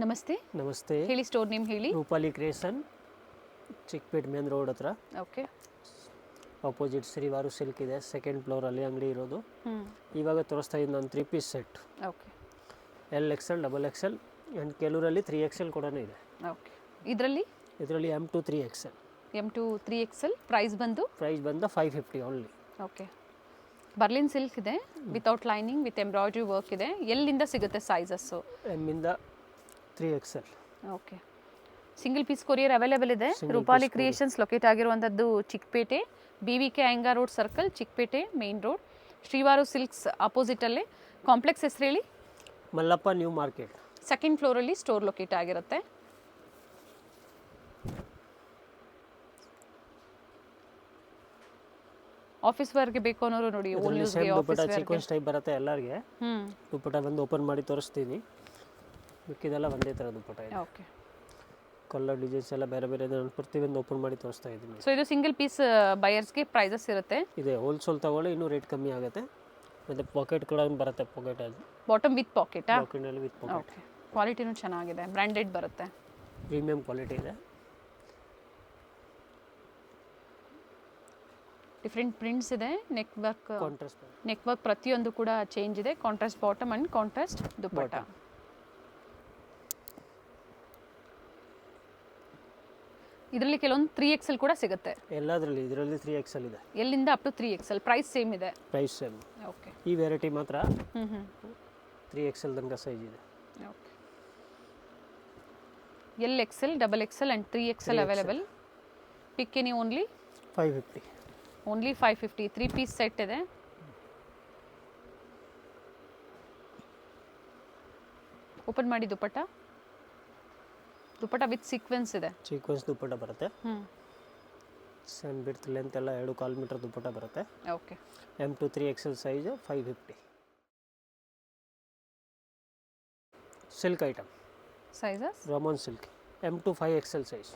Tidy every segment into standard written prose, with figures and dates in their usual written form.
ನಮಸ್ತೆ. ನಮಸ್ತೆ. ಹೇಳಿ, ಸ್ಟೋರ್ ನೇಮ್ ಹೇಳಿ. Rupali creation, Chickpet main road ಹತ್ರ. ಓಕೆ. ಆಪೋಸಿಟ್ ಶ್ರೀವಾರು ಸಿಲ್ಕ್ ಇದೆ, ಸೆಕೆಂಡ್ ಫ್ಲೋರಲ್ಲಿ ಅಂಗಡಿ ಇರೋದು. ಇವಾಗ ತೋರಿಸ್ತಾ ಇದ್ದು ನಾನು 3 piece set. Okay. XL, XXL and ಕೆಲವರಲ್ಲಿ 3XL ಕೂಡ ಇದೆ. ಓಕೆ. ಇದರಲ್ಲಿ M2 3XL. M2 3XL price ಬಂದು 550 ಓನ್ಲಿ. ಓಕೆ. ಬರ್ಲಿನ್ ಸಿಲ್ಕ್ ಇದೆ, without lining, with embroidery work ಇದೆ. ಎಲ್ಲಿಂದ ಸಿಗುತ್ತೆ ಸೈಜಸ್ಸು? M ಇಂದ 3XL. Okay. Single piece courier available ಇದೆ. ರೂಪಾಲಿ ಕ್ರಿಯೇಷನ್ಸ್ ಲೊಕೇಟ್ ಆಗಿರುವಂಥದ್ದು Chickpet, BVK Iyengar road circle, Chickpet main road, Srivaru silks ಆಪೋಸಿಟಲ್ಲೇ. ಕಾಂಪ್ಲೆಕ್ಸ್ ಹೆಸರು ಹೇಳಿ? Mallappa new market. ಸೆಕೆಂಡ್ ಫ್ಲೋರಲ್ಲಿ ಸ್ಟೋರ್ ಲೊಕೇಟ್ ಆಗಿರುತ್ತೆ. ಆಫೀಸ್ ವರ್ಗೆ ಬೇಕು ಅನ್ನೋರು ನೋಡಿ, ದುಪ್ಪಟ್ಟ ಸೀಕ್ವೆನ್ಸ್ ಟೈಪ್ ಬರುತ್ತೆ ಎಲ್ಲರಿಗೆ. ದುಪ್ಪಟ್ಟ ಬಂದು ಓಪನ್ ಮಾಡಿ ತೋರಿಸ್ತೀನಿ. ಮಿಕ್ಕಿದೆಲ್ಲ ಒಂದೇ ಥರ ದುಪ್ಪಟ್ಟ ಇದೆ. ಓಕೆ. ಕಲರ್ ಡಿಸೈನ್ಸ್ ಎಲ್ಲ ಬೇರೆ ಬೇರೆ ಇದೆ. ನಾನು ಪ್ರತಿಯೊಂದು ಓಪನ್ ಮಾಡಿ ತೋರಿಸ್ತಾ ಇದ್ದೀನಿ. ಸೊ ಇದು ಸಿಂಗಲ್ ಪೀಸ್ ಬಯರ್ಸ್ಗೆ ಪ್ರೈಸಸ್ ಇರುತ್ತೆ. ಇದೆ ಹೋಲ್ಸೇಲ್ ತಗೊಳ್ಳಿ ಇನ್ನೂ ರೇಟ್ ಕಮ್ಮಿ ಆಗುತ್ತೆ. ಮತ್ತು ಪಾಕೆಟ್ ಕೂಡ ಬರುತ್ತೆ. ಪಾಕೆಟ್ ಅಲ್ಲಿ ಬಾಟಮ್ ವಿತ್ ಪಾಕೆಟಾ? ಪಾಕೆಟಲ್ಲಿ ವಿತ್ ಪಾಕೆಟ್. ಓಕೆ. ಕ್ವಾಲಿಟಿನೂ ಚೆನ್ನಾಗಿದೆ, ಬ್ರ್ಯಾಂಡೆಡ್ ಬರುತ್ತೆ, ಪ್ರೀಮಿಯಂ ಕ್ವಾಲಿಟಿ ಇದೆ. ಡಿಫ್ರೆಂಟ್ ಪ್ರಿಂಟ್ಸ್ ಇದೆ. ನೆಕ್ ಕಾಂಟ್ರಾಸ್ಟ್ ಪ್ರತಿಯೊಂದು ಕೂಡ ಚೇಂಜ್ ಇದೆ. Contrast bottom and contrast dupatta. ಇದರಲ್ಲಿ ಕೆಲವೊಂದು 3XL ಕೂಡ ಸಿಗುತ್ತೆ. ಎಲ್ಲದರಲ್ಲಿ ಇದರಲ್ಲಿ 3XL ಇದೆ. ಎಲ್ಲಿಂದ up to 3XL. Price same ಇದೆ. Price same. ಓಕೆ. ಈ ವೆರೈಟಿ ಮಾತ್ರ 3XL ತನಕ ಸೈಜ್ ಇದೆ. Okay. XL, XXL and 3XL available. Pick any only 550. Only 550. 3 piece set ಇದೆ. ಓಪನ್ ಮಾಡಿ ದುಪ್ಪಟ್ಟ ವಿತ್ ಸೀಕ್ವೆನ್ಸ್ ಇದೆ. ಸೀಕ್ವೆನ್ಸ್ ದುಪ್ಪಟ್ಟ ಬರುತ್ತೆ. ಸೇಮ್ ಬಿಡ್ತ್ ಲೆಂತ್ ಎಲ್ಲ 2.25 ಮೀಟರ್ ದುಪ್ಪಟ್ಟ ಬರುತ್ತೆ. Okay. M2 3XL size 550. Silk item sizes roman silk M2 5XL size.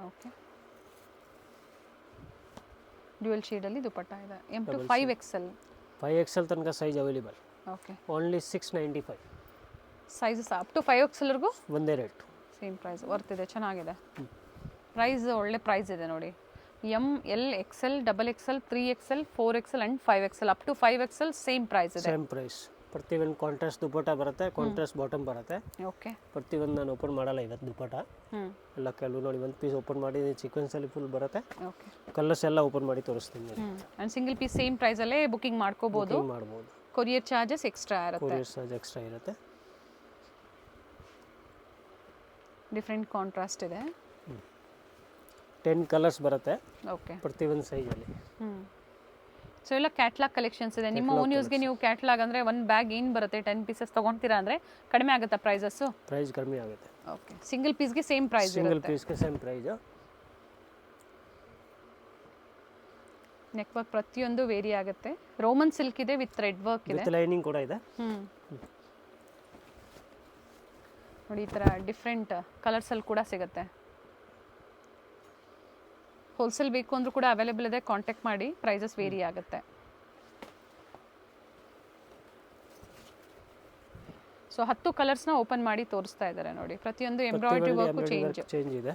Okay. Dual ಶೇಡಲ್ಲಿ ದುಪ್ಪಟ್ಟ ಇದೆ. M2 5XL ತನಕ size available. Okay. Only 695. Sizes up to 5XL ವರೆಗೂ ಒಂದೇ rate. Same price. Worth ಇದೆ, ಚೆನ್ನಾಗಿದೆ. Price ಒಳ್ಳೆ ಪ್ರೈಸ್ ಇದೆ ನೋಡಿ. ML, XL, XXL, 3XL, 4XL and 5XL. Up to 5XL same price ಇದೆ. Same price. ಪ್ರತಿಯೊಂದು ಕಾಂಟ್ರಾಸ್ಟ್ ದುಪ್ಪಟ್ಟ ಬರುತ್ತೆ, ಕಾಂಟ್ರಾಸ್ಟ್ ಬಾಟಮ್ ಬರುತ್ತೆ. ಓಕೆ. ಪ್ರತಿಯೊಂದು ನಾನು ಓಪನ್ ಮಾಡಲ್ಲ ಇವತ್ತು ದುಪ್ಪಟ್ಟ. ಎಲ್ಲ ಕೆಲವು ನೋಡಿ ಒಂದು ಪೀಸ್ ಓಪನ್ ಮಾಡಿ ಸೀಕ್ವೆನ್ಸಲ್ಲಿ ಫುಲ್ ಬರುತ್ತೆ. ಓಕೆ. ಕಲರ್ಸ್ ಎಲ್ಲ ಓಪನ್ ಮಾಡಿ ತೋರಿಸ್ತೀನಿ. ಆ್ಯಂಡ್ ಸಿಂಗಲ್ ಪೀಸ್ ಸೇಮ್ ಪ್ರೈಸಲ್ಲೇ ಬುಕಿಂಗ್ ಮಾಡ್ಕೋಬೋದು. ಕೊರಿಯರ್ ಚಾರ್ಜಸ್ ಎಕ್ಸ್ಟ್ರಾ ಇರುತ್ತೆ. ಕೊರಿಯರ್ ಚಾರ್ಜ್ ಎಕ್ಸ್ಟ್ರಾ ಇರುತ್ತೆ. ಡಿಫ್ರೆಂಟ್ ಕಾಂಟ್ರಾಸ್ಟ್ ಇದೆ. 10 ಕಲರ್ಸ್ ಬರುತ್ತೆ. ಓಕೆ. ಪ್ರತಿಯೊಂದು ಸೈಜಲ್ಲಿ. ಸೊ ಎಲ್ಲ ಕ್ಯಾಟ್ಲಾಗ್ ಕಲೆಕ್ಷನ್ಸ್ ಇದೆ. ನಿಮ್ಮ ಓನ್ ಯೂಸ್ಗೆ ನೀವು ಕ್ಯಾಟ್ಲಾಗ್ ಅಂದರೆ ಒಂದು ಬ್ಯಾಗ್ ಏನು ಬರುತ್ತೆ 10 ಪೀಸಸ್ ತೊಗೊಳ್ತೀರಾ ಅಂದರೆ ಕಡಿಮೆ ಆಗುತ್ತಾ ಪ್ರೈಸಸ್ಸು? ಪ್ರೈಸ್ ಕಡಿಮೆ ಆಗುತ್ತೆ. ಓಕೆ. ಸಿಂಗಲ್ ಪೀಸ್ಗೆ ಸೇಮ್ ಪ್ರೈಸ್ ಇರುತ್ತೆ. ಸಿಂಗಲ್ ಪೀಸ್ಗೆ ಸೇಮ್ ಪ್ರೈಸ್. ನೆಕ್ ವರ್ಕ್ ಪ್ರತಿಯೊಂದು ವೇರಿ ಆಗುತ್ತೆ. ರೋಮನ್ ಸಿಲ್ಕ್ ಇದೆ ವಿತ್ ಥ್ರೆಡ್ ವರ್ಕ್ ಇದೆ. ವಿತ್ ಲೈನಿಂಗ್ ಕೂಡ ಇದೆ. ನೋಡಿ, ಈ ಥರ ಡಿಫ್ರೆಂಟ್ ಕಲರ್ಸಲ್ಲಿ ಕೂಡ ಸಿಗುತ್ತೆ. ಹೋಲ್ಸೇಲ್ ಬೇಕು ಅಂದರೂ ಕೂಡ ಅವೈಲೇಬಲ್ ಇದೆ. ಕಾಂಟ್ಯಾಕ್ಟ್ ಮಾಡಿ, ಪ್ರೈಸಸ್ ವೇರಿ ಆಗುತ್ತೆ. ಸೊ 10 ಕಲರ್ಸ್ನ ಓಪನ್ ಮಾಡಿ ತೋರಿಸ್ತಾ ಇದ್ದಾರೆ ನೋಡಿ. ಪ್ರತಿಯೊಂದು ಎಂಬ್ರಾಯ್ಡ್ರಿ ವರ್ಕು ಚೇಂಜ್ ಇದೆ.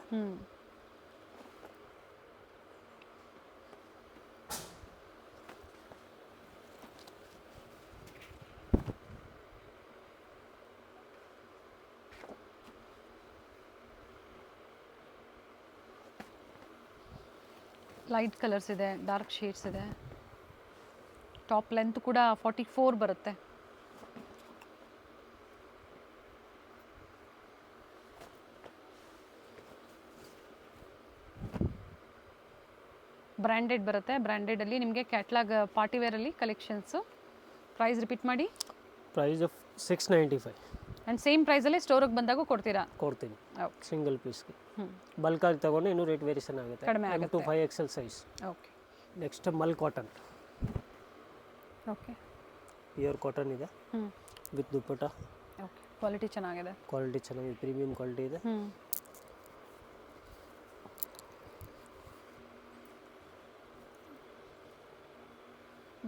ಲೈಟ್ ಕಲರ್ಸ್ ಇದೆ, ಡಾರ್ಕ್ ಶೇಡ್ಸ್ ಇದೆ. ಟಾಪ್ ಲೆಂತ್ ಕೂಡ 44 ಬರುತ್ತೆ. ಬ್ರ್ಯಾಂಡೆಡ್ ಬರುತ್ತೆ. ಬ್ರ್ಯಾಂಡೆಡಲ್ಲಿ ನಿಮಗೆ ಕ್ಯಾಟ್ಲಾಗ್ ಪಾರ್ಟಿವೇರಲ್ಲಿ ಕಲೆಕ್ಷನ್ಸು. ಪ್ರೈಸ್ ರಿಪೀಟ್ ಮಾಡಿ. ಪ್ರೈಸ್ 695. ಆ್ಯಂಡ್ ಸೇಮ್ ಪ್ರೈಸಲ್ಲೇ ಸ್ಟೋರಿಗೆ ಬಂದಾಗ ಕೊಡ್ತೀನಿ ಸಿಂಗಲ್ ಪೀಸ್ಗೆ. ಬಲ್ಕ್ ಆಗಿ ತಗೊಂಡು ಇನ್ನೂ ರೇಟ್ ವೇರಿಯೇಷನ್ ಆಗುತ್ತೆ. ಕಡಿಮೆ ಆಗುತ್ತೆ. M2 5XL size. Okay. Next mul cotton. Okay. Pure cotton ಇದೆ ವಿತ್ ದುಪ್ಪಟ್ಟ. ಓಕೆ. ಕ್ವಾಲಿಟಿ ಚೆನ್ನಾಗಿದೆ. ಪ್ರೀಮಿಯಂ ಕ್ವಾಲಿಟಿ ಇದೆ.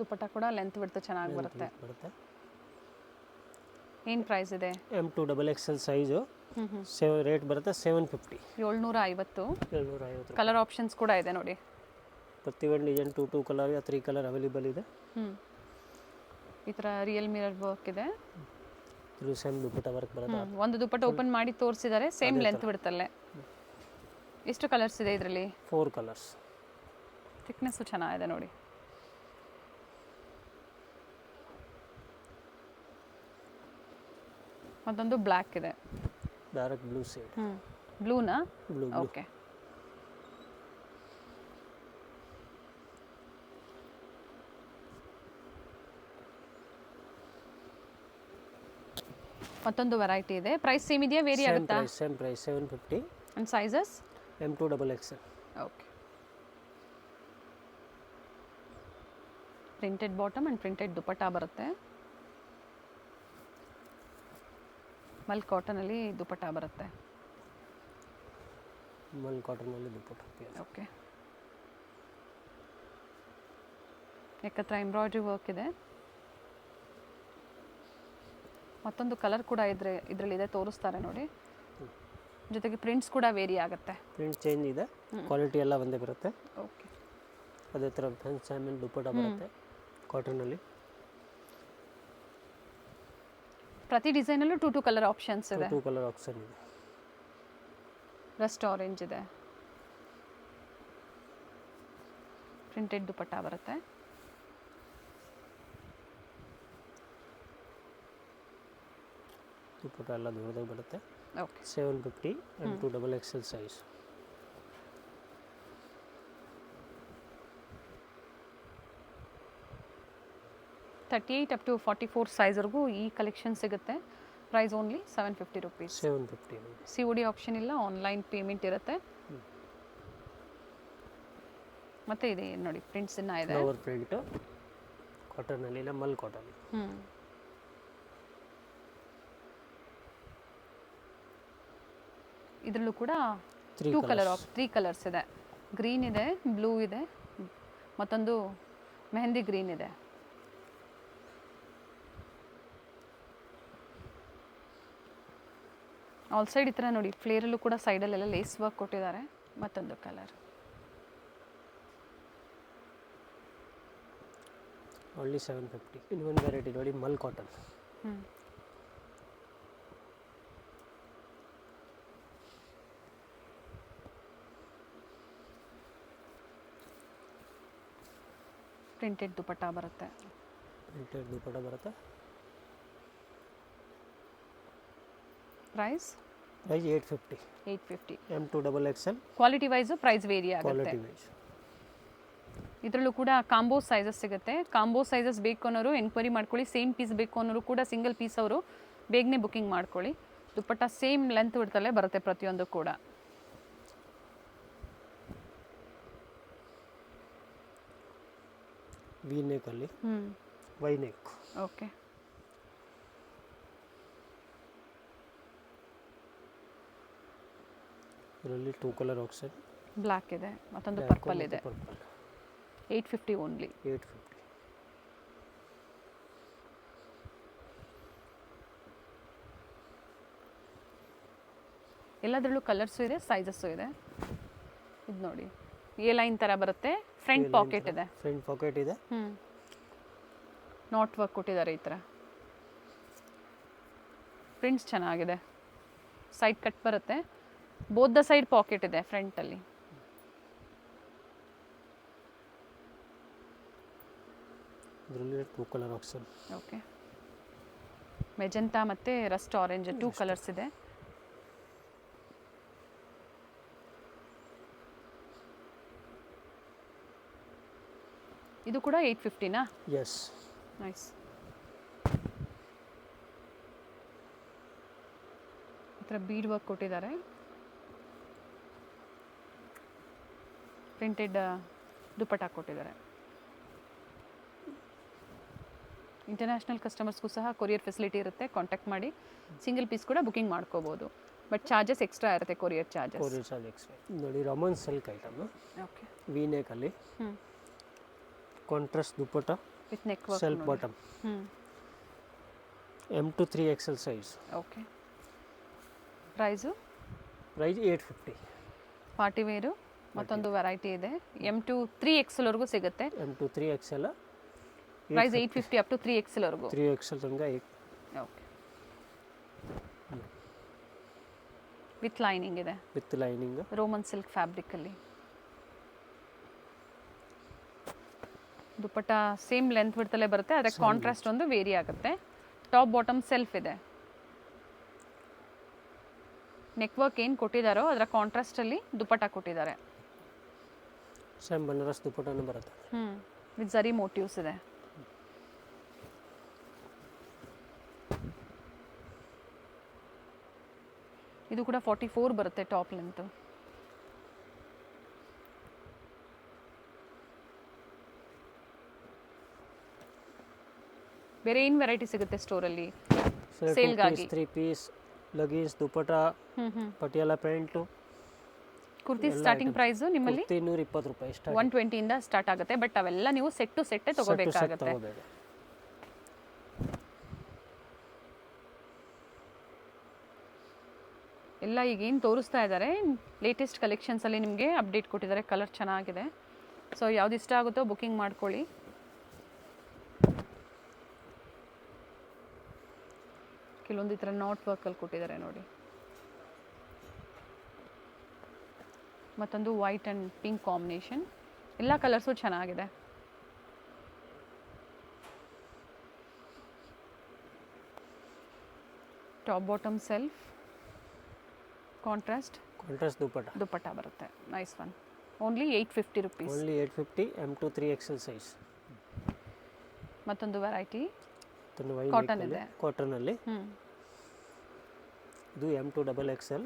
ದುಪ್ಪಟ್ಟ ಕೂಡ ಲೆಂತ್ ಬಿಡ್ತು ಚೆನ್ನಾಗಿ ಬರುತ್ತೆ. ಏನು ಪ್ರೈಸ್ ಇದೆ? M2 XXL ಸೈಜು ರೇಟ್ ಬರುತ್ತೆ 750. 750. 750. ಕಲರ್ ಆಪ್ಷನ್ಸ್ ಕೂಡ ಇದೆ ನೋಡಿ. ಪ್ರತಿ ಒಂದು ಡಿಸೈನ್ 2 ಕಲರ್ या 3 ಕಲರ್ ಅವೈಲೇಬಲ್ ಇದೆ. ಈ ಥರ ರಿಯಲ್ ಮಿರರ್ ವರ್ಕ್ ಇದೆ. ಇದು ಸೇಮ್ ದುಪಟ್ಟ ವರ್ಕ್ ಬರುತ್ತೆ. ಒಂದು ದುಪಟ್ಟ ಓಪನ್ ಮಾಡಿ ತೋರಿಸಿದ್ದಾರೆ, ಸೇಮ್ ಲೆಂತ್ ಬಿಡುತ್ತಲ್ಲೇ. ಎಷ್ಟು ಕಲರ್ಸ್ ಇದೆ ಇದರಲ್ಲಿ? 4 ಕಲರ್ಸ್. ಥಿಕ್ನೆಸ್ಸು ಚೆನ್ನಾಗಿದೆ ನೋಡಿ. ಮತ್ತೊಂದು ಬ್ಲ್ಯಾಕ್ ಇದೆ. Direct blue shade. ಬ್ಲೂನಾ? ಬ್ಲೂ. ಓಕೆ. ಮತ್ತೊಂದು ವೆರೈಟಿ ಇದೆ. ಪ್ರೈಸ್ ಸೇಮ್ ಇದೆಯಾ, ವೇರಿ ಆಗುತ್ತಾ? Same price 750. And sizes? M2 XXL. Okay. Printed bottom and printed dupatta ಬರುತ್ತೆ. ಮಲ್ ಕಾಟನ್ ಅಲ್ಲಿ ದುಪಟ್ಟಾ ಬರುತ್ತೆ. ಮಲ್ ಕಾಟನ್ ಅಲ್ಲಿ ದುಪಟ್ಟಾ. ಓಕೆ. ಏಕತ್ರ ಎಂಬ್ರಾಯ್ಡ್ರಿ ವರ್ಕ್ ಇದೆ. ಮತ್ತೊಂದು ಕಲರ್ ಕೂಡ ಇದರಲ್ಲಿದೆ, ತೋರಿಸ್ತಾರೆ ನೋಡಿ. ಜೊತೆಗೆ ಪ್ರಿಂಟ್ಸ್ ಕೂಡ ವೇರಿ ಆಗುತ್ತೆ. ಪ್ರಿಂಟ್ ಚೇಂಜ್ ಇದೆ, ಕ್ವಾಲಿಟಿ ಎಲ್ಲ ಒಂದೇ ಬರುತ್ತೆ. ಓಕೆ. ಅದೇ ಥರ ಫ್ಯಾನ್ಸ್ ಆಮೇಲೆ ದುಪಟ್ಟ ಬರುತ್ತೆ ಕಾಟನಲ್ಲಿ. ಪ್ರತಿ ಡಿಸೈನಲ್ಲೂ 2 ಕಲರ್ ಆಪ್ಷನ್ಸ್ ಇದೆ. 2 ಕಲರ್ ಆಪ್ಷನ್ ಇದೆ. ರಸ್ಟ್ ಆರೆಂಜ್ ಇದೆ. ಪ್ರಿಂಟೆಡ್ ದುಪಟ್ಟ ಬರುತ್ತೆ. ದುಪಟ್ಟ ಎಲ್ಲ ದೊಡ್ಡದಾಗಿ ಬರುತ್ತೆ. Okay. 750 M2 XXL size. $38 up to $44 ಸೈಜ್ವರೆಗೂ ಈ ಕಲೆಕ್ಷನ್ ಸಿಗುತ್ತೆ. Price only 750 rupees. 750. COD option ಇಲ್ಲ, ಆನ್ಲೈನ್ ಪೇಮೆಂಟ್ ಇರುತ್ತೆ. ಮತ್ತೆ ಇದೆ ನೋಡಿ, ಪ್ರಿಂಟ್ಸ್ ಇನ್ನ ಇದೆ. ಫ್ಲವರ್ ಪ್ರಿಂಟ್ ಕಾಟನ್ ಅಲ್ಲಿ ಇಲ್ಲ, ಮಲ್ ಕಾಟನ್. ಇದರಲ್ಲೂ ಕೂಡ 3 ಕಲರ್ಸ್ ಇದೆ. ಗ್ರೀನ್ ಇದೆ, ಬ್ಲೂ ಇದೆ, ಮತ್ತೊಂದು ಮೆಹಂದಿ ಗ್ರೀನ್ ಇದೆ. ಆಲ್ ಸೈಡ್ ಈ ಥರ ನೋಡಿ, ಫ್ಲೇರಲ್ಲೂ ಕೂಡ ಸೈಡಲ್ಲೆಲ್ಲ ಲೇಸ್ ವರ್ಕ್ ಕೊಟ್ಟಿದ್ದಾರೆ. ಮತ್ತೊಂದು ಕಲರ್. ಓನ್ಲಿ 750. ಇನ್ನೊಂದು ವೆರೈಟಿ ನೋಡಿ, ಮಲ್ ಕಾಟನ್. ಪ್ರಿಂಟೆಡ್ ದುಪಟ್ಟಾ ಬರುತ್ತೆ. ಪ್ರಿಂಟೆಡ್ ದುಪಟ್ಟಾ ಬರುತ್ತೆ. Price 850. 850. M2 XXL. Quality wise price vary ಆಗುತ್ತೆ. Quality wise. ಇದರಲ್ಲೂ ಕೂಡ ಕಾಂಬೋ ಸೈಜಸ್ ಸಿಗುತ್ತೆ. ಕಾಂಬೋ ಸೈಜಸ್ ಬೇಕು ಅನ್ನೋರು ಎನ್ಕ್ವೈರಿ ಮಾಡ್ಕೊಳ್ಳಿ. ಸೇಮ್ ಪೀಸ್ ಬೇಕು ಅನ್ನೋರು ಕೂಡ ಸಿಂಗಲ್ ಪೀಸ್ ಅವರು ಬೇಗನೆ ಬುಕಿಂಗ್ ಮಾಡ್ಕೊಳ್ಳಿ. ದುಪಟ್ಟಾ ಸೇಮ್ ಲೆಂತ್ ಬಿಡ್ತಲೇ ಬರುತ್ತೆ ಪ್ರತಿಯೊಂದು ಕೂಡ. ವಿ ನೆಕ್ ಅಲ್ಲಿ ವೈ ನೆಕ್. ಓಕೆ. ಇದರಲ್ಲಿ 2 ಕಲರ್ ಆಪ್ಷನ್. ಬ್ಲ್ಯಾಕ್ ಇದೆ, ಮತ್ತೊಂದು ಪರ್ಪಲ್ ಇದೆ. 850 ಓನ್ಲಿ. 850. ಎಲ್ಲದರಲ್ಲೂ ಕಲರ್ಸು ಇದೆ, ಸೈಜಸ್ಸು ಇದೆ. ಇದು ನೋಡಿ, ಎ ಲೈನ್ ಥರ ಬರುತ್ತೆ. ಫ್ರಂಟ್ ಪಾಕೆಟ್ ಇದೆ. ಫ್ರಂಟ್ ಪಾಕೆಟ್ ಇದೆ. ನಾಟ್ ವರ್ಕ್ ಕೊಟ್ಟಿದ್ದಾರೆ ಈ ಥರ. ಪ್ರಿಂಟ್ಸ್ ಚೆನ್ನಾಗಿದೆ. ಸೈಡ್ ಕಟ್ ಬರುತ್ತೆ. ಬೋತ್ ದ ಸೈಡ್ ಪಾಕೆಟ್ ಇದೆ ಫ್ರಂಟಲ್ಲಿ. ಇದರಲ್ಲಿ 2 ಕಲರ್ ಆಪ್ಷನ್. ಓಕೆ. ಮೆಜೆಂಟಾ ಮತ್ತು ರಸ್ಟ್ ಆರೆಂಜ್ 2 ಕಲರ್ಸ್ ಇದೆ. ಇದು ಕೂಡ 850ನಾ? ಎಸ್. ನೈಸ್. ಈ ಥರ ಬೀಡ್ ವರ್ಕ್ ಕೊಟ್ಟಿದ್ದಾರೆ. ಪ್ರಿಂಟೆಡ್ ದುಪಟ್ಟಾ ಕೊಟ್ಟಿದ್ದಾರೆ. ಇಂಟರ್ನ್ಯಾಷನಲ್ ಕಸ್ಟಮರ್ಸ್ಗೂ ಸಹ ಕೊರಿಯರ್ ಫೆಸಿಲಿಟಿ ಇರುತ್ತೆ. ಕಾಂಟ್ಯಾಕ್ಟ್ ಮಾಡಿ ಸಿಂಗಲ್ ಪೀಸ್ ಕೂಡ ಬುಕಿಂಗ್ ಮಾಡ್ಕೋಬೋದು. ಬಟ್ ಚಾರ್ಜಸ್ ಎಕ್ಸ್ಟ್ರಾ ಇರುತ್ತೆ, courier charges. Courier charge extra. ನೋಡಿ, roman silk item. Okay. V neck ಅಲ್ಲಿ contrast dupatta with neck work. Self bottom. M2 3XL size. Okay. Price price 850. Party wear ಮತ್ತೊಂದು variety ಇದೆ. M2 3XL ವರೆಗೂ ಸಿಗುತ್ತೆ. M2 3XL price 850 up to 3XL ವರೆಗೂ. 3XL ತನಕ okay. With lining ಇದೆ. With lining roman silk ಫ್ಯಾಬ್ರಿಕಲ್ಲಿ. Dupatta same length ಬಿಡ್ತಲೇ ಬರುತ್ತೆ, ಆದರೆ ಕಾಂಟ್ರಾಸ್ಟ್ ಒಂದು ವೇರಿ ಆಗುತ್ತೆ. ಟಾಪ್ ಬಾಟಮ್ ಸೆಲ್ಫ್ ಇದೆ. ನೆಕ್ ವರ್ಕ್ ಏನು ಕೊಟ್ಟಿದ್ದಾರೋ ಅದರ ಕಾಂಟ್ರಾಸ್ಟಲ್ಲಿ ದುಪ್ಪಟ್ಟ ಕೊಟ್ಟಿದ್ದಾರೆ. ಸೇಮ್ ಬನಾರಸ್ ದುಪ್ಪಟ್ಟನೂ ಬರುತ್ತೆ. ವಿತ್ ಝರಿ ಮೋಟಿವ್ಸ್ ಇದೆ. ಇದು ಕೂಡ 44 ಬರುತ್ತೆ ಟಾಪ್ ಲೆಂತ್. ಬೇರೆ ಏನು ವೆರೈಟಿ ಸಿಗುತ್ತೆ ಸ್ಟೋರಲ್ಲಿ ಸೇಲ್ಗಾಗಿ? 3 ಪೀಸ್ ಲಗೇಜ್ dupatta, Patiala pant, kurti starting price ನಿಮ್ಮಲ್ಲಿ 220 ರೂಪಾಯಿ ಸ್ಟಾರ್ಟ್. 120 ಇಂದ ಸ್ಟಾರ್ಟ್ ಆಗುತ್ತೆ. ಬಟ್ ಅವೆಲ್ಲ ನೀವು ಸೆಟ್ ಟು ಸೆಟ್ಟೇ ತಗೋಬೇಕಾಗುತ್ತೆ. ಎಲ್ಲ ಈಗ ಏನು ತೋರಿಸ್ತಾ ಇದ್ದಾರೆ ಲೇಟೆಸ್ಟ್ ಕಲೆಕ್ಷನ್ಸಲ್ಲಿ ನಿಮಗೆ ಅಪ್ಡೇಟ್ ಕೊಟ್ಟಿದ್ದಾರೆ. ಕಲರ್ ಚೆನ್ನಾಗಿದೆ. ಸೊ ಯಾವ್ದು ಇಷ್ಟ ಆಗುತ್ತೋ ಬುಕಿಂಗ್ ಮಾಡ್ಕೊಳ್ಳಿ. ಕೆಲವೊಂದು ಈ ಥರ ನಾಟ್ ವರ್ಕಲ್ಲಿ ಕೊಟ್ಟಿದ್ದಾರೆ ನೋಡಿ. ಮತ್ತೊಂದು ವೈಟ್ ಆ್ಯಂಡ್ ಪಿಂಕ್ ಕಾಂಬಿನೇಷನ್. ಎಲ್ಲ ಕಲರ್ಸು ಚೆನ್ನಾಗಿದೆ. Top bottom self, contrast dupatta ಬರುತ್ತೆ. Nice one. Only 850 rupees. Only 850. M2 3XL size. ಮತ್ತೊಂದು ವೆರೈಟಿ ಕಾಟನ್ ಇದೆ. ಕಾಟನಲ್ಲಿ ಇದು M2 XXL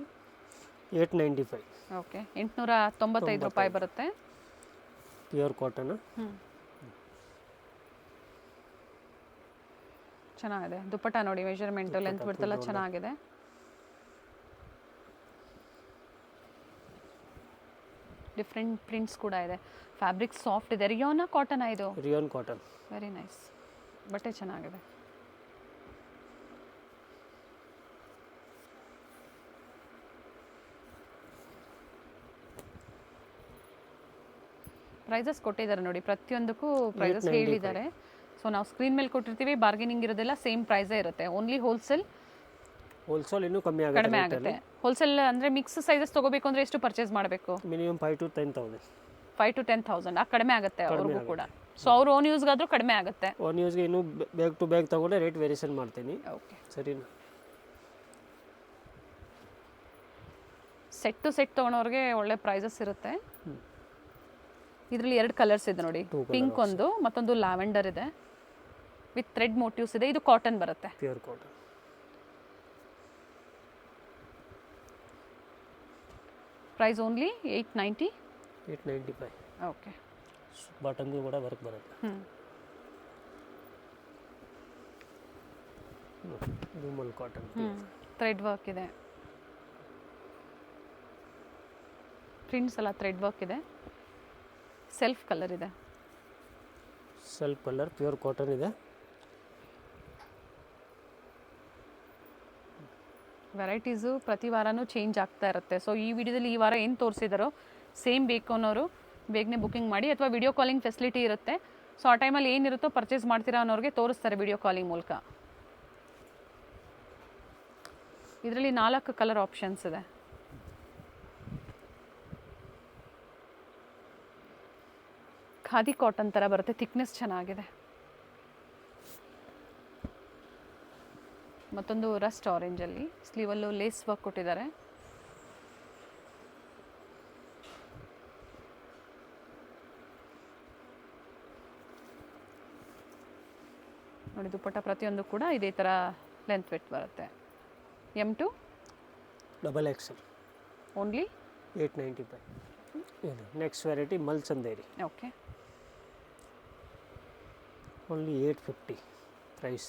895. ಓಕೆ. 895 ರೂಪಾಯಿ ಬರುತ್ತೆ. Pure cotton. ಚೆನ್ನಾಗಿದೆ. ದುಪ್ಪಟ್ಟ ನೋಡಿ, ಮೆಜರ್ಮೆಂಟ್ ಲೆಂತ್ ಬಿಡ್ತಲ್ಲ ಚೆನ್ನಾಗಿದೆ. ಡಿಫ್ರೆಂಟ್ ಪ್ರಿಂಟ್ಸ್ ಕೂಡ ಇದೆ. ಫ್ಯಾಬ್ರಿಕ್ ಸಾಫ್ಟ್ ಇದೆ. ರಿಯೋನಾ ಕಾಟನ್ ಇದು? Rayon cotton. Very nice. ಬಟ್ಟೆ ಚೆನ್ನಾಗಿದೆ. ಪ್ರೈಸಸ್ ಕೊಟ್ಟಿದ್ದಾರೆ ನೋಡಿ, ಪ್ರತಿಯೊಂದಕ್ಕೂ ಪ್ರೈಸಸ್ ಹೇಳಿದ್ದಾರೆ. ಸೊ ನಾವು ಸ್ಕ್ರೀನ್ ಮೇಲೆ ಕೊಟ್ಟಿರ್ತೀವಿ. ಬಾರ್ಗೇನಿಂಗ್ ಇರೋದೆಲ್ಲ ಸೇಮ್ ಪ್ರೈಸೇ ಇರುತ್ತೆ. ಓನ್ಲಿ ಹೋಲ್ಸೇಲ್ ಇನ್ನೂ ಕಡಿಮೆ ಆಗುತ್ತೆ. ಹೋಲ್ಸೇಲ್ ಅಂದರೆ ಮಿಕ್ಸ್ ಸೈಜಸ್ ತೊಗೋಬೇಕು ಅಂದರೆ ಎಷ್ಟು ಪರ್ಚೇಸ್ ಮಾಡಬೇಕು? Minimum 5 to 10,000. 5 to 10,000 ಕಡಿಮೆ ಆಗುತ್ತೆ ಅವ್ರಿಗೂ ಕೂಡ. ಸೊ ಅವ್ರು ಓನ್ ಯೂಸ್ಗಾದರೂ ಕಡಿಮೆ ಆಗುತ್ತೆ. ಓನ್ ಯೂಸ್ಗೆ ಇನ್ನೂ ಬ್ಯಾಗ್ ಟು ಬ್ಯಾಗ್ ತೊಗೊಂಡ್ರೆ ರೇಟ್ ವೇರಿಯೇಷನ್ ಮಾಡ್ತೀನಿ. ಓಕೆ, ಸರಿನಾ? ಸೆಟ್ ಟು ಸೆಟ್ ತೊಗೊಳೋರಿಗೆ ಒಳ್ಳೆ ಪ್ರೈಸಸ್ ಇರುತ್ತೆ. ಇದರಲ್ಲಿ 2 ಕಲರ್ಸ್ ಇದೆ ನೋಡಿ. ಪಿಂಕ್ ಒಂದು, ಮತ್ತೊಂದು ಲ್ಯಾವೆಂಡರ್ ಇದೆ. ವಿತ್ ಥ್ರೆಡ್ ಮೋಟಿವ್ಸ್ ಇದೆ. ಇದು ಕಾಟನ್ ಬರುತ್ತೆ. Pure cotton. Price only 890. 895. Okay. ಬಾಟಮ್ಗೂ ಕೂಡ ವರ್ಕ್ ಬರುತ್ತೆ. ರೂಮಲ್ ಕಾಟನ್. ಥ್ರೆಡ್ ವರ್ಕ್ ಇದೆ. ಪ್ರಿಂಟ್ಸ್ ಎಲ್ಲ ಥ್ರೆಡ್ ವರ್ಕ್ ಇದೆ. ಸೆಲ್ಫ್ ಕಲರ್ ಇದೆ. ಸೆಲ್ಫ್ ಕಲರ್ ಪ್ಯೂರ್ ಕಾಟನ್ ಇದೆ. ವೆರೈಟೀಸು ಪ್ರತಿ ವಾರನೂ ಚೇಂಜ್ ಆಗ್ತಾ ಇರುತ್ತೆ. ಸೊ ಈ ವಿಡಿಯೋದಲ್ಲಿ ಈ ವಾರ ಏನು ತೋರಿಸಿದಾರೋ ಸೇಮ್ ಬೇಕು ಅನ್ನೋರು ಬೇಗನೆ ಬುಕಿಂಗ್ ಮಾಡಿ, ಅಥವಾ ವಿಡಿಯೋ ಕಾಲಿಂಗ್ ಫೆಸಿಲಿಟಿ ಇರುತ್ತೆ. ಸೊ ಆ ಟೈಮಲ್ಲಿ ಏನಿರುತ್ತೋ ಪರ್ಚೇಸ್ ಮಾಡ್ತೀರಾ ಅನ್ನೋರಿಗೆ ತೋರಿಸ್ತಾರೆ ವಿಡಿಯೋ ಕಾಲಿಂಗ್ ಮೂಲಕ. ಇದರಲ್ಲಿ 4 ಕಲರ್ ಆಪ್ಷನ್ಸ್ ಇದೆ. ಖಾದಿ ಕಾಟನ್ ಥರ ಬರುತ್ತೆ. ಥಿಕ್ನೆಸ್ ಚೆನ್ನಾಗಿದೆ. ಮತ್ತೊಂದು ರಸ್ಟ್ ಆರೆಂಜಲ್ಲಿ ಸ್ಲೀವಲ್ಲೂ ಲೇಸ್ ವರ್ಕ್ ಕೊಟ್ಟಿದ್ದಾರೆ. ನೋಡಿ, ದುಪ್ಪಟ್ಟ ಪ್ರತಿಯೊಂದು ಕೂಡ ಇದೇ ಥರ ಲೆಂತ್ ವಿಡ್ತ್ ಬರುತ್ತೆ. M2 XXL only 895. Next variety Mulchanderi. Okay. Only 850 price.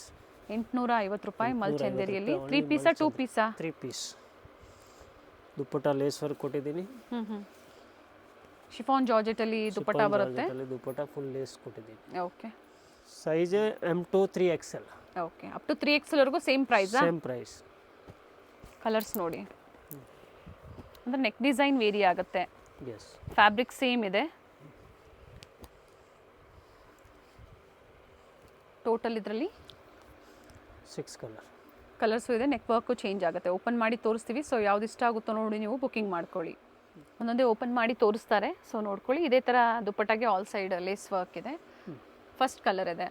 850 ರೂಪಾಯಿ ಮಲ್ಚಂದೇರಿಯಲ್ಲಿ. 3 ಪೀಸಾ 2 ಪೀಸಾ? 3 ಪೀಸ್. ದುಪ್ಪಟ್ಟ ಲೇಸ್ ವರ್ಕ್ ಕೊಟ್ಟಿದ್ದೀನಿ. ಶಿಫಾನ್ ಜಾರ್ಜೆಟಲ್ಲಿ ದುಪ್ಪಟ್ಟ ಬರುತ್ತೆ. ದುಪ್ಪಟ್ಟ ಫುಲ್ ಲೇಸ್ ಕೊಟ್ಟಿದ್ದೀನಿ. Okay. Size M2 3XL. Okay. Up to 3XL ವರೆಗೂ ಸೇಮ್ ಪ್ರೈಸಾ? Same price. ಕಲರ್ಸ್ ನೋಡಿ. ಅಂದರೆ ನೆಕ್ ಡಿಸೈನ್ ವೇರಿ ಆಗುತ್ತೆ. ಎಸ್, ಫ್ಯಾಬ್ರಿಕ್ ಸೇಮ್ ಇದೆ. ಟೋಟಲ್ ಇದರಲ್ಲಿ 6 ಕಲರ್ಸು ಇದೆ. ನೆಕ್ ವರ್ಕು ಚೇಂಜ್ ಆಗುತ್ತೆ. ಓಪನ್ ಮಾಡಿ ತೋರಿಸ್ತೀವಿ. ಸೊ ಯಾವ್ದು ಇಷ್ಟ ಆಗುತ್ತೋ ನೋಡಿ ನೀವು ಬುಕ್ಕಿಂಗ್ ಮಾಡ್ಕೊಳ್ಳಿ. ಒಂದೊಂದೇ ಓಪನ್ ಮಾಡಿ ತೋರಿಸ್ತಾರೆ, ಸೊ ನೋಡ್ಕೊಳ್ಳಿ. ಇದೇ ಥರ ದುಪ್ಪಟ್ಟಾಗೆ ಆಲ್ ಸೈಡ್ ಲೇಸ್ ವರ್ಕ್ ಇದೆ. ಫಸ್ಟ್ ಕಲರ್ ಇದೆ,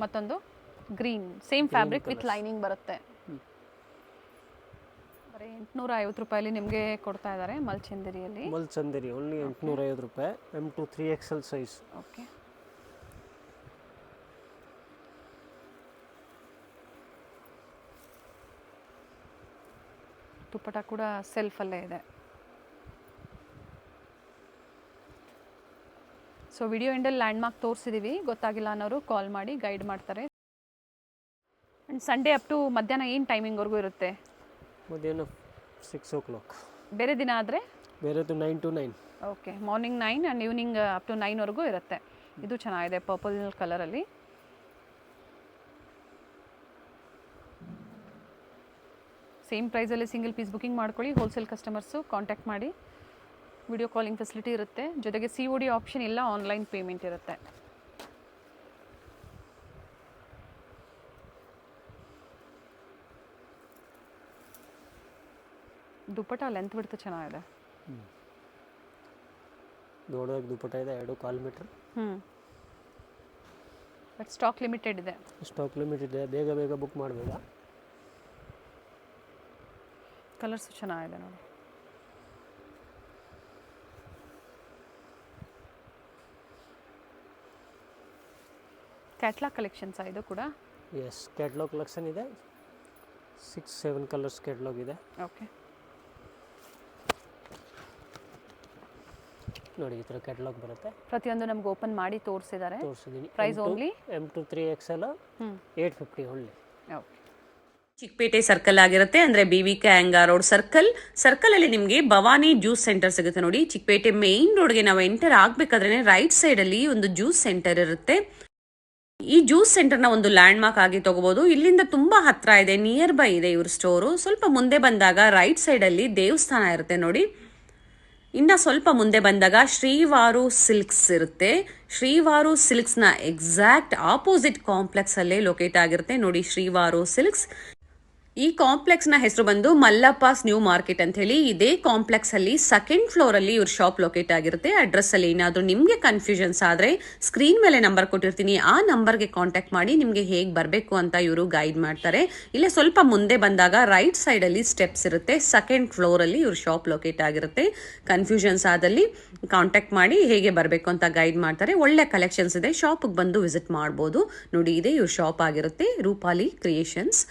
ಮತ್ತೊಂದು green same fabric with lining ಬರುತ್ತೆ. ಬರೀ 850 ರೂಪಾಯಲ್ಲಿ ನಿಮಗೆ ಕೊಡ್ತಾ ಇದ್ದಾರೆ ಮಲ್ಚಂದೇರಿಯಲ್ಲಿ. ಮಲ್ಚಂದೇರಿ ಓನ್ಲಿ 850 ರೂಪಾಯಿ. M2 3XL size. ಓಕೆ, ದುಪ್ಪಟ್ಟ ಕೂಡ ಸೆಲ್ಫಲ್ಲೇ ಇದೆ. ಸೊ ವಿಡಿಯೋ ಎಂಡಲ್ಲಿ ಲ್ಯಾಂಡ್ಮಾರ್ಕ್ ತೋರಿಸಿದ್ದೀವಿ. ಗೊತ್ತಾಗಿಲ್ಲ ಅನ್ನೋರು ಕಾಲ್ ಮಾಡಿ ಗೈಡ್ ಮಾಡ್ತಾರೆ. ಆ್ಯಂಡ್ ಸಂಡೇ ಅಪ್ ಟು ಮಧ್ಯಾಹ್ನ ಏನು ಟೈಮಿಂಗ್ವರೆಗೂ ಇರುತ್ತೆ? ಮಧ್ಯಾಹ್ನ 6 o'clock. ಬೇರೆ ದಿನ ಆದರೆ ಬೇರೆದು 9 to 9. Okay, morning 9 and evening up to 9ವರೆಗೂ ಇರುತ್ತೆ. ಇದು ಚೆನ್ನಾಗಿದೆ ಪರ್ಪಲ್ ಕಲರಲ್ಲಿ. ಸೇಮ್ ಪ್ರೈಸಲ್ಲಿ ಸಿಂಗಲ್ ಪೀಸ್ ಬುಕ್ಕಿಂಗ್ ಮಾಡ್ಕೊಳ್ಳಿ. ಹೋಲ್ಸೇಲ್ ಕಸ್ಟಮರ್ಸು ಕಾಂಟ್ಯಾಕ್ಟ್ ಮಾಡಿ. ವಿಡಿಯೋ ಕಾಲಿಂಗ್ ಫೆಸಿಲಿಟಿ ಇರುತ್ತೆ. ಜೊತೆಗೆ COD ಆಪ್ಷನ್ ಇಲ್ಲ, ಆನ್ಲೈನ್ ಪೇಮೆಂಟ್ ಇರುತ್ತೆ. ದುಪ್ಪಟ್ಟ ಲೆಂತ್ ಬಿಡ್ತು ಚೆನ್ನಾಗಿದೆ. ದೊಡ್ಡದಾಗಿ ದುಪ್ಪಟ್ಟ ಇದೆ, 2.25 ಮೀಟರ್. ಬಟ್ ಸ್ಟಾಕ್ ಲಿಮಿಟೆಡ್ ಇದೆ. ಸ್ಟಾಕ್ ಲಿಮಿಟ್ ಇದೆ, ಬೇಗ ಬೇಗ ಬುಕ್ ಮಾಡಬೇಕ. ಕಲರ್ಸು ಚೆನ್ನಾಗಿದೆ ನೋಡಿ. ಕ್ಯಾಟ್ಲಾಗ್ ಕಲೆಕ್ಷನ್ಸಾ ಇದು ಕೂಡ? ಎಸ್, ಕ್ಯಾಟ್ಲಾಗ್ ಕಲೆಕ್ಷನ್ ಇದೆ. 6-7 ಕಲರ್ಸ್ ಕ್ಯಾಟ್ಲಾಗ್ ಇದೆ. ಓಕೆ, ನೋಡಿ ಈ ಥರ ಕ್ಯಾಟ್ಲಾಗ್ ಬರುತ್ತೆ. ಪ್ರತಿಯೊಂದು ನಮ್ಗೆ ಓಪನ್ ಮಾಡಿ ತೋರಿಸಿದ್ದಾರೆ. ತೋರಿಸಿದ್ದೀನಿ. Price only M2 3XL 850 only. Okay, Chickpete circle ಆಗಿರುತ್ತೆ, ಅಂದ್ರೆ BVK ಅಯ್ಯಂಗಾರ್ ರೋಡ್ ಸರ್ಕಲ್ ಅಲ್ಲಿ ನಿಮಗೆ ಭವಾನಿ ಜ್ಯೂಸ್ ಸೆಂಟರ್ ಸಿಗುತ್ತೆ ನೋಡಿ. ಚಿಕ್ಕಪೇಟೆ ಮೇನ್ ರೋಡ್ಗೆ ನಾವು ಎಂಟರ್ ಆಗ್ಬೇಕಾದ್ರೆ ರೈಟ್ ಸೈಡ್ ಅಲ್ಲಿ ಒಂದು ಜ್ಯೂಸ್ ಸೆಂಟರ್ ಇರುತ್ತೆ. ಈ ಜ್ಯೂಸ್ ಸೆಂಟರ್ನ ಒಂದು ಲ್ಯಾಂಡ್ ಮಾರ್ಕ್ ಆಗಿ ತಗೋಬಹುದು. ಇಲ್ಲಿಂದ ತುಂಬಾ ಹತ್ರ ಇದೆ, ನಿಯರ್ ಬೈ ಇದೆ ಇವ್ರ ಸ್ಟೋರು. ಸ್ವಲ್ಪ ಮುಂದೆ ಬಂದಾಗ ರೈಟ್ ಸೈಡ್ ಅಲ್ಲಿ ದೇವಸ್ಥಾನ ಇರುತ್ತೆ ನೋಡಿ. ಇನ್ನ ಸ್ವಲ್ಪ ಮುಂದೆ ಬಂದಾಗ ಶ್ರೀವಾರು ಸಿಲ್ಕ್ಸ್ ಇರುತ್ತೆ. ಶ್ರೀವಾರು ಸಿಲ್ಕ್ಸ್ ನ ಎಕ್ಸಾಕ್ಟ್ ಆಪೋಸಿಟ್ ಕಾಂಪ್ಲೆಕ್ಸ್ ಅಲ್ಲೇ ಲೊಕೇಟ್ ಆಗಿರುತ್ತೆ ನೋಡಿ ಶ್ರೀವಾರು ಸಿಲ್ಕ್ಸ್. ಈ ಕಾಂಪ್ಲೆಕ್ಸ್ ನ ಹೆಸರು ಬಂದು ಮಲ್ಲಪ್ಪಾಸ್ ನ್ಯೂ ಮಾರ್ಕೆಟ್ ಅಂತ ಹೇಳಿ. ಇದೇ ಕಾಂಪ್ಲೆಕ್ಸ್ ಅಲ್ಲಿ ಸೆಕೆಂಡ್ ಫ್ಲೋರ್ ಅಲ್ಲಿ ಇವ್ರ ಶಾಪ್ ಲೊಕೇಟ್ ಆಗಿರುತ್ತೆ. ಅಡ್ರೆಸ್ ಅಲ್ಲಿ ಏನಾದ್ರೂ ನಿಮ್ಗೆ ಕನ್ಫ್ಯೂಷನ್ಸ್ ಆದ್ರೆ ಸ್ಕ್ರೀನ್ ಮೇಲೆ ನಂಬರ್ ಕೊಟ್ಟಿರ್ತೀನಿ, ಆ ನಂಬರ್ಗೆ ಕಾಂಟ್ಯಾಕ್ಟ್ ಮಾಡಿ ನಿಮ್ಗೆ ಹೇಗ್ ಬರ್ಬೇಕು ಅಂತ ಇವರು ಗೈಡ್ ಮಾಡ್ತಾರೆ. ಇಲ್ಲೇ ಸ್ವಲ್ಪ ಮುಂದೆ ಬಂದಾಗ ರೈಟ್ ಸೈಡ್ ಅಲ್ಲಿ ಸ್ಟೆಪ್ಸ್ ಇರುತ್ತೆ. ಸೆಕೆಂಡ್ ಫ್ಲೋರ್ ಅಲ್ಲಿ ಇವ್ರ ಶಾಪ್ ಲೊಕೇಟ್ ಆಗಿರುತ್ತೆ. ಕನ್ಫ್ಯೂಷನ್ಸ್ ಆದಲ್ಲಿ ಕಾಂಟ್ಯಾಕ್ಟ್ ಮಾಡಿ ಹೇಗೆ ಬರ್ಬೇಕು ಅಂತ ಗೈಡ್ ಮಾಡ್ತಾರೆ. ಒಳ್ಳೆ ಕಲೆಕ್ಷನ್ಸ್ ಇದೆ, ಶಾಪ್ ಬಂದು ವಿಸಿಟ್ ಮಾಡಬಹುದು ನೋಡಿ. ಇದೇ ಇವ್ರ ಶಾಪ್ ಆಗಿರುತ್ತೆ, ರೂಪಾಲಿ ಕ್ರಿಯೇಷನ್ಸ್.